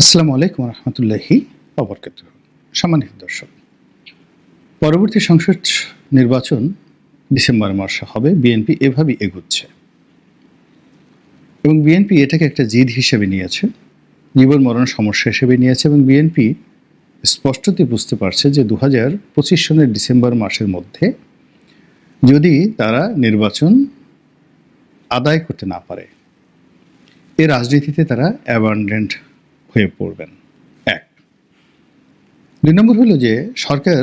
আসসালামু আলাইকুম রহমতুল্লাহি ওবরকাতুহ। সম্মানিত দর্শক, পরবর্তী সংসদ নির্বাচন ডিসেম্বর মাসে হবে। বিএনপি এভাবেই এগুচ্ছে এবং বিএনপি এটাকে একটা জিদ হিসেবে নিয়েছে, জীবন মরণ সমস্যা হিসেবে নিয়েছে এবং বিএনপি স্পষ্টতই বুঝতে পারছে যে 2025 সনের ডিসেম্বর মাসের মধ্যে যদি তারা নির্বাচন আদায় করতে না পারে, এই রাজনীতিতে তারা অ্যাবান্ডেন্ট হয়ে পড়বেন। এক, দুই নম্বর হলো যে সরকার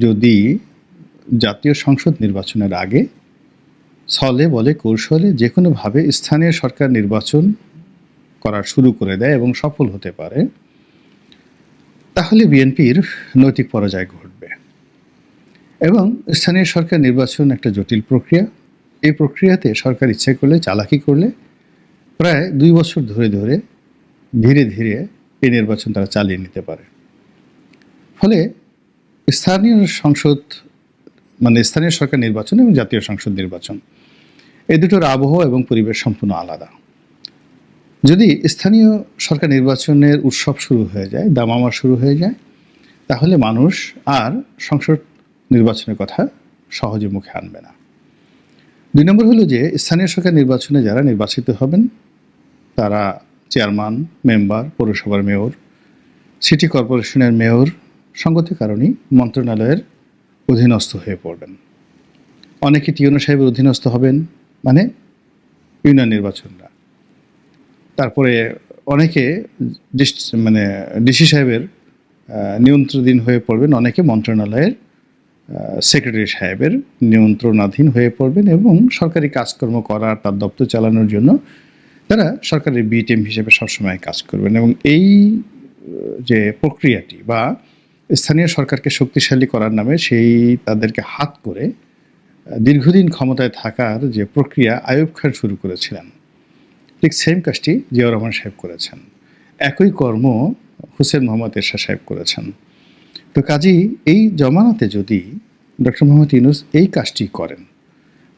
যদি জাতীয় সংসদ নির্বাচনের আগে ছলে বলে কৌশলে যে কোনোভাবে স্থানীয় সরকার নির্বাচন করা শুরু করে দেয় এবং সফল হতে পারে, তাহলে বিএনপির নৈতিক পরাজয় ঘটবে। এবং স্থানীয় সরকার নির্বাচন একটা জটিল প্রক্রিয়া। এই প্রক্রিয়াতে সরকার ইচ্ছে করলে, চালাকি করলে প্রায় 2 বছর ধরে ধীরে ধীরে এই নির্বাচন তারা চালিয়ে নিতে পারে। ফলে স্থানীয় সংসদ স্থানীয় সরকার নির্বাচন এবং জাতীয় সংসদ নির্বাচন, এই দুটোর আবহাওয়া এবং পরিবেশ সম্পূর্ণ আলাদা। যদি স্থানীয় সরকার নির্বাচনের উৎসব শুরু হয়ে যায়, দামামা শুরু হয়ে যায়, তাহলে মানুষ আর সংসদ নির্বাচনের কথা সহজে মুখে আনবে না। 2 নম্বর হলো যে স্থানীয় সরকার নির্বাচনে যারা নির্বাচিত হবেন তারা চেয়ারম্যান, মেম্বার, পৌরসভার মেয়র, সিটি কর্পোরেশনের মেয়র সঙ্গত কারণেই মন্ত্রণালয়ের অধীনস্থ হয়ে পড়বেন। অনেকে টিউনো সাহেবের অধীনস্থ হবেন, মানে ইউনিয়ন নির্বাচনরা। তারপরে অনেকে ডিসি সাহেবের নিয়ন্ত্রণাধীন হয়ে পড়বেন, অনেকে মন্ত্রণালয়ের সেক্রেটারি সাহেবের নিয়ন্ত্রণাধীন হয়ে পড়বেন এবং সরকারি কাজকর্ম করার, তার দপ্তর চালানোর জন্য তারা সরকারের বি টিম হিসেবে সবসময় কাজ করবেন। এবং এই যে প্রক্রিয়াটি বা স্থানীয় সরকারকে শক্তিশালী করার নামে সেই তাদেরকে হাত করে দীর্ঘদিন ক্ষমতায় থাকার যে প্রক্রিয়া আইয়ুব খান শুরু করেছিলেন, ঠিক সেম কাজটি জিয়াউর রহমান সাহেব করেছেন। একই কর্ম হুসেন মোহাম্মদ এরশাদ সাহেব করেছেন। তো কাজেই এই জমানাতে যদি ডক্টর মোহাম্মদ ইউনূস এই কাজটি করেন,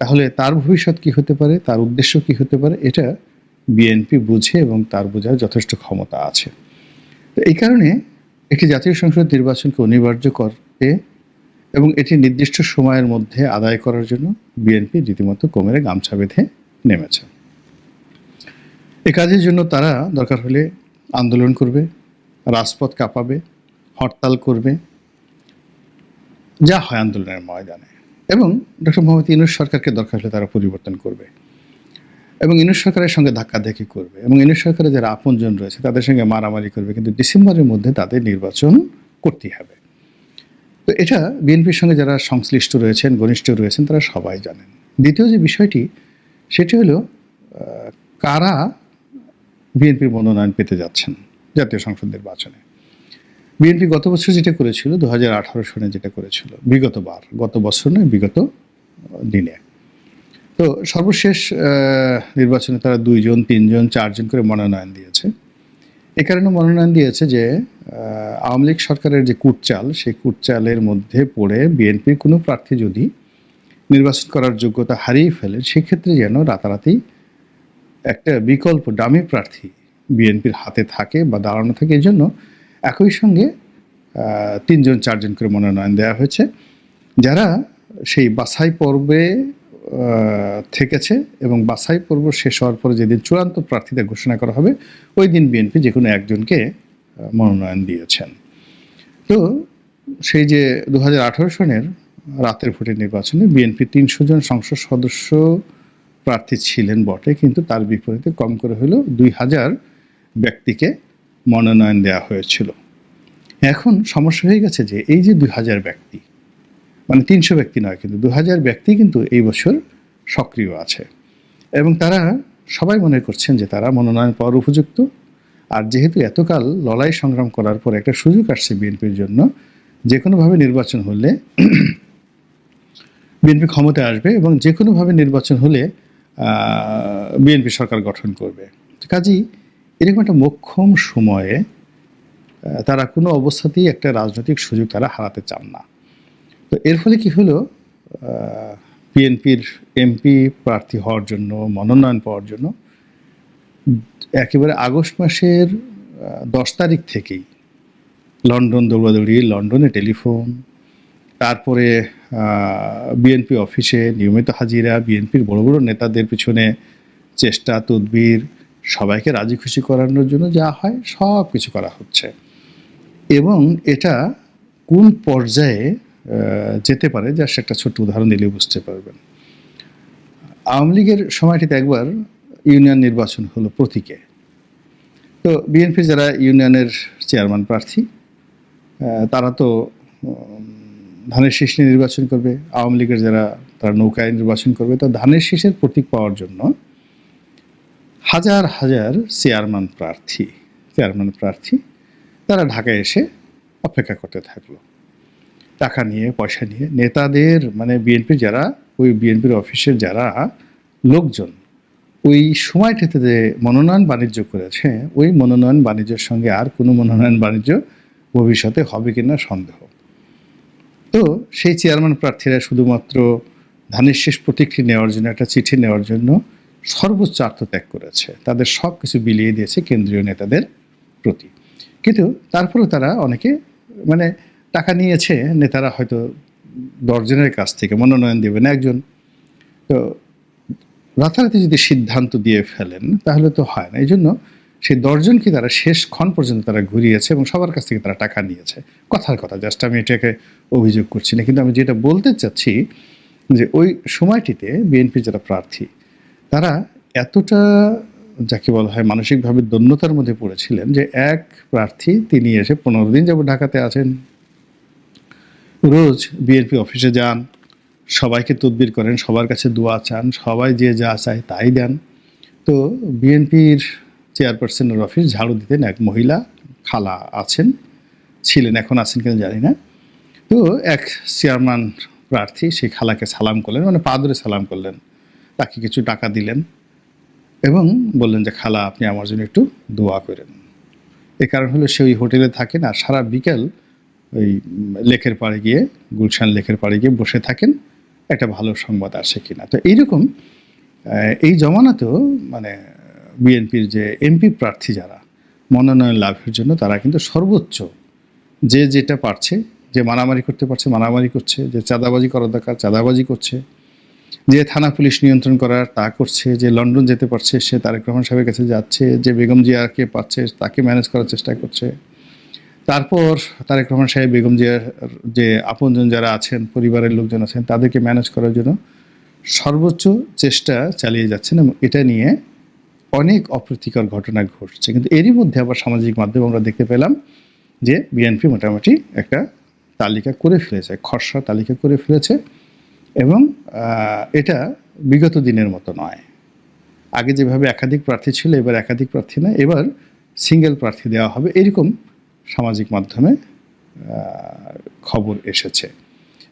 তাহলে তার ভবিষ্যৎ কী হতে পারে, তার উদ্দেশ্য কী হতে পারে, এটা বিএনপি বুঝে এবং তার বোঝার যথেষ্ট ক্ষমতা আছে। তো এই কারণে একটি জাতীয় সংসদ নির্বাচনকে অনিবার্য করতে এবং এটি নির্দিষ্ট সময়ের মধ্যে আদায় করার জন্য বিএনপি রীতিমতো কোমরে গামছা বেঁধে নেমেছে। এ কাজের জন্য তারা দরকার হলে আন্দোলন করবে, রাজপথ কাঁপাবে, হরতাল করবে, যা হয় আন্দোলনের ময়দানে। এবং ডক্টর মোহাম্মদ ইউনূস সরকারকে দরকার হলে তারা পরিবর্তন করবে এবং ইউনূস সরকারের সঙ্গে ধাক্কাধাক্কি করবে এবং ইউনূস সরকারের যারা আপনজন রয়েছে তাদের সঙ্গে মারামারি করবে, কিন্তু ডিসেম্বরের মধ্যে তাদের নির্বাচন করতেই হবে। তো এটা বিএনপির সঙ্গে যারা সংশ্লিষ্ট রয়েছেন, ঘনিষ্ঠ রয়েছেন, তারা সবাই জানেন। দ্বিতীয় যে বিষয়টি, সেটি হলো কারা বিএনপির মনোনয়ন পেতে যাচ্ছেন জাতীয় সংসদ নির্বাচনে। বিএনপি গত বছর যেটা করেছিল, 2018 সনে যেটা করেছিল, গত বছর নয়, বিগত দিনে। তো সর্বশেষ নির্বাচনে তারা 2 জন, 3 জন, 4 জন করে মনোনয়ন দিয়েছে। এ কারণে মনোনয়ন দিয়েছে যে আওয়ামী লীগ সরকারের যে কুটচাল, সেই কুটচালের মধ্যে পড়ে বিএনপির কোনো প্রার্থী যদি নির্বাচন করার যোগ্যতা হারিয়ে ফেলে, সেক্ষেত্রে যেন রাতারাতি একটা বিকল্প ডামি প্রার্থী বিএনপির হাতে থাকে বা দাঁড়ানো থাকে। এই জন্য একই সঙ্গে 3 জন 4 জন করে মনোনয়ন দেওয়া হয়েছে, যারা সেই বাছাই পর্বে থেকেছে এবং বাছাই পর্ব শেষ হওয়ার পরে যেদিন চূড়ান্ত প্রার্থীদের ঘোষণা করা হবে, ওই দিন বিএনপি যে কোনো একজনকে মনোনয়ন দিয়েছেন। তো সেই যে 2018 সনের রাতের ভোটের নির্বাচনে বিএনপি 300 জন সংসদ সদস্য প্রার্থী ছিলেন বটে, কিন্তু তার বিপরীতে কম করে হলেও 2000 ব্যক্তিকে মনোনয়ন দেওয়া হয়েছিল। এখন সমস্যা হয়ে গেছে যে এই যে 2000 ব্যক্তি, 300 ব্যক্তি নয়, কিন্তু 2000 ব্যক্তি কিন্তু এই বছর সক্রিয় আছে এবং তারা সবাই মনে করছেন যে তারা মনোনয়ন পাওয়ার উপযুক্ত। আর যেহেতু এতকাল লড়াই সংগ্রাম করার পর একটা সুযোগ আসছে বিএনপির জন্য, যে কোনোভাবে নির্বাচন হলে বিএনপি ক্ষমতায় আসবে এবং যে কোনোভাবে নির্বাচন হলে বিএনপি সরকার গঠন করবে। কাজেই এরকম একটা মোক্ষম সময়ে তারা কোনো অবস্থাতেই একটা রাজনৈতিক সুযোগ তারা হারাতে চান না। তো এর ফলে কি হলো, বিএনপির এমপি প্রার্থী হওয়ার জন্য, মনোনয়ন পাওয়ার জন্য একেবারে আগস্ট মাসের 10 তারিখ থেকেই লন্ডন দৌড়াদৌড়ি, লন্ডনে টেলিফোন, তারপরে বিএনপি অফিসে নিয়মিত হাজিরা, বিএনপির বড় বড় নেতাদের পিছনে চেষ্টা তদবির, সবাইকে রাজি খুশি করানোর জন্য যা হয় সব কিছু করা হচ্ছে। এবং এটা কোন পর্যায়ে যেতে পারে, জাস্ট একটা ছোট্ট উদাহরণ দিলে বুঝতে পারবেন। আওয়ামী লীগের সময়টিতে একবার ইউনিয়ন নির্বাচন হলো প্রতীকে। তো বিএনপির যারা ইউনিয়নের চেয়ারম্যান প্রার্থী, তারা তো ধানের শীষ নিয়ে নির্বাচন করবে। আওয়ামী লীগের যারা, তারা নৌকায় নির্বাচন করবে। তো ধানের শীষের প্রতীক পাওয়ার জন্য হাজার হাজার চেয়ারম্যান প্রার্থী তারা ঢাকায় এসে অপেক্ষা করতে থাকলো, টাকা নিয়ে, পয়সা নিয়ে। নেতাদের, মানে বিএনপির যারা, ওই বিএনপির অফিসের যারা লোকজন ওই সময়টিতে যে মনোনয়ন বাণিজ্য করেছে, ওই মনোনয়ন বাণিজ্যের সঙ্গে আর কোনো মনোনয়ন বাণিজ্য ভবিষ্যতে হবে কিনা সন্দেহ। তো সেই চেয়ারম্যান প্রার্থীরা শুধুমাত্র ধানের শীষ প্রতীকটি নেওয়ার জন্য, একটা চিঠি নেওয়ার জন্য সর্বোচ্চ আত্মত্যাগ করেছে, তাদের সব কিছু বিলিয়ে দিয়েছে কেন্দ্রীয় নেতাদের প্রতি। কিন্তু তারপরেও তারা অনেকে, মানে টাকা নিয়েছে নেতারা হয়তো 10 জনের কাছ থেকে, মনোনয়ন দেবে না একজন। তো রাতারাতি যদি সিদ্ধান্ত দিয়ে ফেলেন তাহলে তো হয় না। এই জন্য সেই 10 জনকে তারা শেষ ক্ষণ পর্যন্ত তারা ঘুরিয়েছে এবং সবার কাছ থেকে তারা টাকা নিয়েছে। কথার কথা, জাস্ট আমি এটাকে অভিযোগ করছি না, কিন্তু আমি যেটা বলতে চাচ্ছি যে ওই সময়টিতে বিএনপি যারা প্রার্থী, তারা এতটা, যাকে বলা হয়, মানসিকভাবে দন্যতার মধ্যে পড়েছিলেন যে এক প্রার্থী তিনি এসে 15 দিন যাবত ঢাকাতে আছেন, রোজ বিএনপি অফিসে যান, সবাইকে তদবির করেন, সবার কাছে দোয়া চান, সবাই যে যা চায় তাই দেন। তো বিএনপির চেয়ারপারসনের অফিস ঝাড়ু দিতেন এক মহিলা খালা ছিলেন, এখন আছেন কিনা জানি না। তো এক চেয়ারম্যান প্রার্থী সেই খালাকে সালাম করলেন, মানে পা ধরে সালাম করলেন, তাকে কিছু টাকা দিলেন এবং বললেন যে খালা আপনি আমার জন্য একটু দোয়া করেন। এ কারণ হলো সে ওই হোটেলে থাকেন আর সারা বিকেল ওই লেকের পাড়ে গিয়ে, গুলশান লেকের পাড়ে গিয়ে বসে থাকেন একটা ভালো সংবাদ আসে কিনা। তো এইরকম এই জমানাতেও, মানে বিএনপির যে এমপি প্রার্থী যারা মনোনয়ন লাভের জন্য, তারা কিন্তু সর্বোচ্চ যে যেটা পারছে, যে মারামারি করতে পারছে মারামারি করছে, যে চাঁদাবাজি করার দরকার চাঁদাবাজি করছে, যে থানা পুলিশ নিয়ন্ত্রণ করার তা করছে, যে লন্ডন যেতে পারছে সে তারেক রহমান সাহেবের কাছে যাচ্ছে, যে বেগম জিয়াকে পাচ্ছে তাকে ম্যানেজ করার চেষ্টা করছে। তারপর তারেক রহমান সাহেব বেগম জিয়ার যে আপনজন যারা আছেন, পরিবারের লোকজন আছেন, তাদেরকে ম্যানেজ করার জন্য সর্বোচ্চ চেষ্টা চালিয়ে যাচ্ছেন এবং এটা নিয়ে অনেক অপ্রীতিকর ঘটনা ঘটছে। কিন্তু এরই মধ্যে আবার সামাজিক মাধ্যমে আমরা দেখতে পেলাম যে বিএনপি মোটামুটি একটা তালিকা করে ফেলেছে, খসড়া তালিকা করে ফেলেছে এবং এটা বিগত দিনের মতো নয়। আগে যেভাবে একাধিক প্রার্থী ছিল, এবার একাধিক প্রার্থী না, এবার সিঙ্গেল প্রার্থী দেওয়া হবে, এরকম সামাজিক মাধ্যমে খবর এসেছে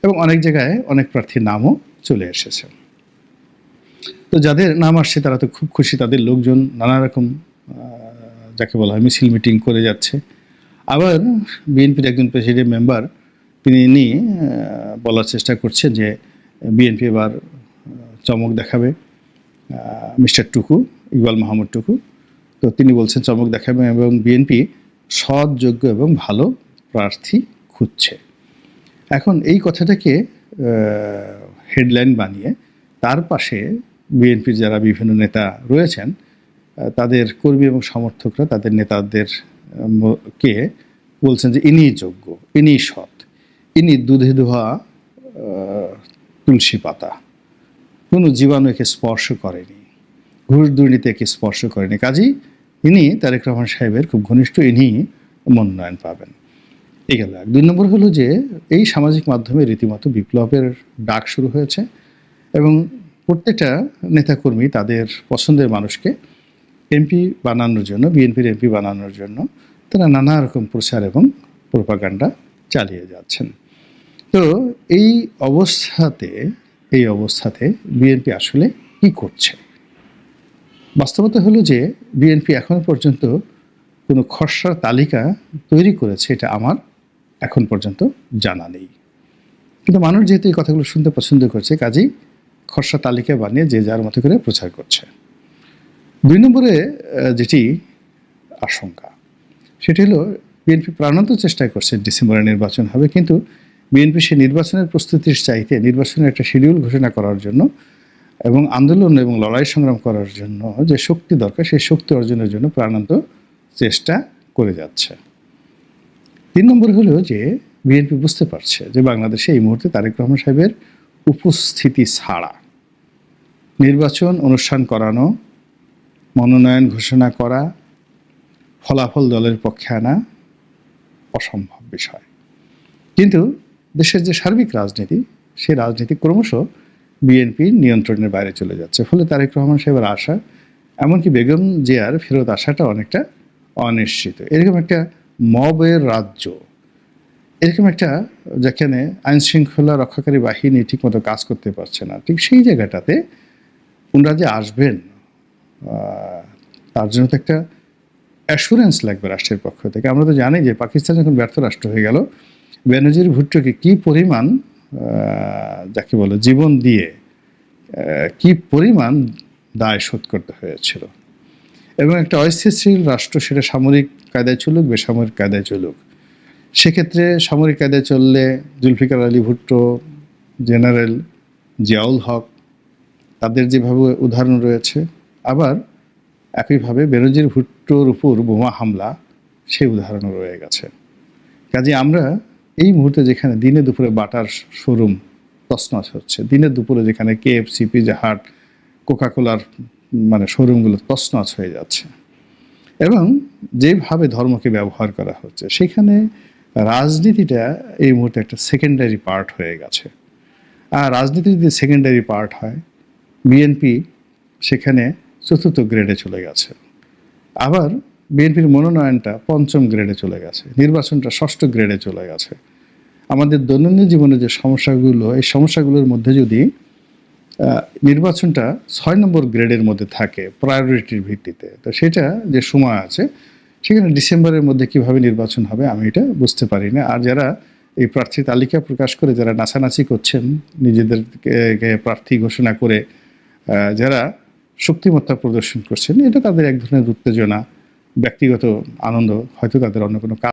এবং অনেক জায়গায় অনেক প্রার্থীর নামও চলে এসেছে। তো যাদের নাম আসছে তারা তো খুব খুশি, তাদের লোকজন নানা রকম, যাকে বলা হয়, মিছিল মিটিং করে যাচ্ছে। আবার বিএনপির একজন প্রেসিডেন্ট মেম্বার তিনি বলার চেষ্টা করছেন যে বিএনপি এবার চমক দেখাবে, মিস্টার টুকু, ইকবাল মাহমুদ টুকু। তো তিনি বলছেন চমক দেখাবে এবং বিএনপি সৎ, যোগ্য এবং ভালো প্রার্থী খুঁজছে। এখন এই কথাটাকে হেডলাইন বানিয়ে তার পাশে বিএনপির যারা বিভিন্ন নেতা রয়েছেন, তাদের কর্মী এবং সমর্থকরা তাদের নেতাদের কে বলছেন যে ইনি যোগ্য, ইনি সৎ, ইনি দুধে ধোয়া তুলসী পাতা, কোনো জীবাণু একে স্পর্শ করেনি, ঘুষ দুর্নীতি একে স্পর্শ করেনি, কাজেই ইনি তারেক রহমান সাহেবের খুব ঘনিষ্ঠ, ইনি মনোনয়ন পাবেন। এই গেল এক। 2 নম্বর হলো যে এই সামাজিক মাধ্যমে রীতিমতো বিপ্লবের ডাক শুরু হয়েছে এবং প্রত্যেকটা নেতাকর্মী তাদের পছন্দের মানুষকে এমপি বানানোর জন্য, বিএনপির এমপি বানানোর জন্য তারা নানা রকম প্রচার এবং প্রোপাগান্ডা চালিয়ে যাচ্ছেন। তো এই অবস্থাতে বিএনপি আসলে কি করছে? বাস্তবতা হলো যে বিএনপি এখনো পর্যন্ত কোনো খসড়া তালিকা তৈরি করেছে এটা আমার এখন পর্যন্ত জানা নেই। কিন্তু মানুষ যেহেতু এই কথাগুলো শুনতে পছন্দ করছে, কাজেই খসড়া তালিকা বানিয়ে যে যার মতো করে প্রচার করছে। 2 নম্বরে যেটি আশঙ্কা, সেটি হলো বিএনপি প্রাণান্ত চেষ্টা করছে ডিসেম্বরে নির্বাচন হবে, কিন্তু বিএনপি সেই নির্বাচনের প্রস্তুতির চাইতে নির্বাচনের একটা শিডিউল ঘোষণা করার জন্য এবং আন্দোলন এবং লড়াই সংগ্রাম করার জন্য যে শক্তি দরকার সেই শক্তি অর্জনের জন্য প্রাণান্ত চেষ্টা করে যাচ্ছে। 3 নম্বর হলো যে বিএনপি বুঝতে পারছে যে বাংলাদেশে এই মুহূর্তে তারেক রহমান সাহেবের উপস্থিতি ছাড়া নির্বাচন অনুষ্ঠান করানো, মনোনয়ন ঘোষণা করা, ফলাফল দলের পক্ষে আনা অসম্ভব বিষয়। কিন্তু দেশের যে সার্বিক রাজনীতি, সেই রাজনীতি ক্রমশ বিএনপির নিয়ন্ত্রণের বাইরে চলে যাচ্ছে। ফলে তারেক রহমান সাহেবের আশা, এমনকি বেগম জিয়ার ফেরত আসাটা অনেকটা অনিশ্চিত। এরকম একটা মবের রাজ্য, এরকম একটা যেখানে আইন শৃঙ্খলা রক্ষাকারী বাহিনী ঠিকমতো কাজ করতে পারছে না, ঠিক সেই জায়গাটাতে ওনারা যে আসবেন তার জন্য তো একটা অ্যাসুরেন্স লাগবে রাষ্ট্রের পক্ষ থেকে। আমরা তো জানি যে পাকিস্তান যখন ব্যর্থ রাষ্ট্র হয়ে গেল, বেনজির ভুট্টোকে কী পরিমাণ যাকে বলে জীবন দিয়ে কি পরিমাণ দায় শোধ করতে হয়েছিল। এবং একটা অস্থিতিশীল রাষ্ট্র, সেটা সামরিক কায়দায় চলুক বেসামরিক কায়দায় চলুক, সেক্ষেত্রে সামরিক কায়দায় চললে জুলফিকার আলী ভুট্টো, জেনারেল জিয়াউল হক, তাদের যেভাবে উদাহরণ রয়েছে, আবার একইভাবে বেনজির ভুট্টোর উপর বোমা হামলা, সেই উদাহরণও রয়ে গেছে। কাজে আমরা এই মুহূর্তে যেখানে দিনে দুপুরে বাটার শোরুম তছনছ হচ্ছে, দিনে দুপুরে যেখানে কেএফসি, পিৎজা হাট, কোকাকোলার শোরুমগুলো তছনছ হয়ে যাচ্ছে, এবং যেভাবে ধর্মকে ব্যবহার করা হচ্ছে, সেখানে রাজনীতিটা এই মুহূর্তে একটা সেকেন্ডারি পার্ট হয়ে গেছে। আর রাজনীতি যদি সেকেন্ডারি পার্ট হয়, বিএনপি সেখানে 4র্থ গ্রেডে চলে গেছে। আবার বিএনপির মনোনয়নটা 5ম গ্রেডে চলে গেছে, নির্বাচনটা 6ষ্ঠ গ্রেডে চলে গেছে। আমাদের দৈনন্দিন জীবনে যে সমস্যাগুলো, এই সমস্যাগুলোর মধ্যে যদি নির্বাচনটা 6 নম্বর গ্রেডের মধ্যে থাকে প্রায়োরিটির ভিত্তিতে, তো সেটা যে সময় আছে সেখানে ডিসেম্বরের মধ্যে কিভাবে নির্বাচন হবে আমি এটা বুঝতে পারি না। আর যারা এই প্রার্থী তালিকা প্রকাশ করে যারা নাচানাচি করছেন, নিজেদেরকে প্রার্থী ঘোষণা করে যারা শক্তিমত্তা প্রদর্শন করছেন, এটা তাদের এক ধরনের উত্তেজনা, ব্যক্তিগত আনন্দ, হয়তো তাদের অন্য কোনো কাজ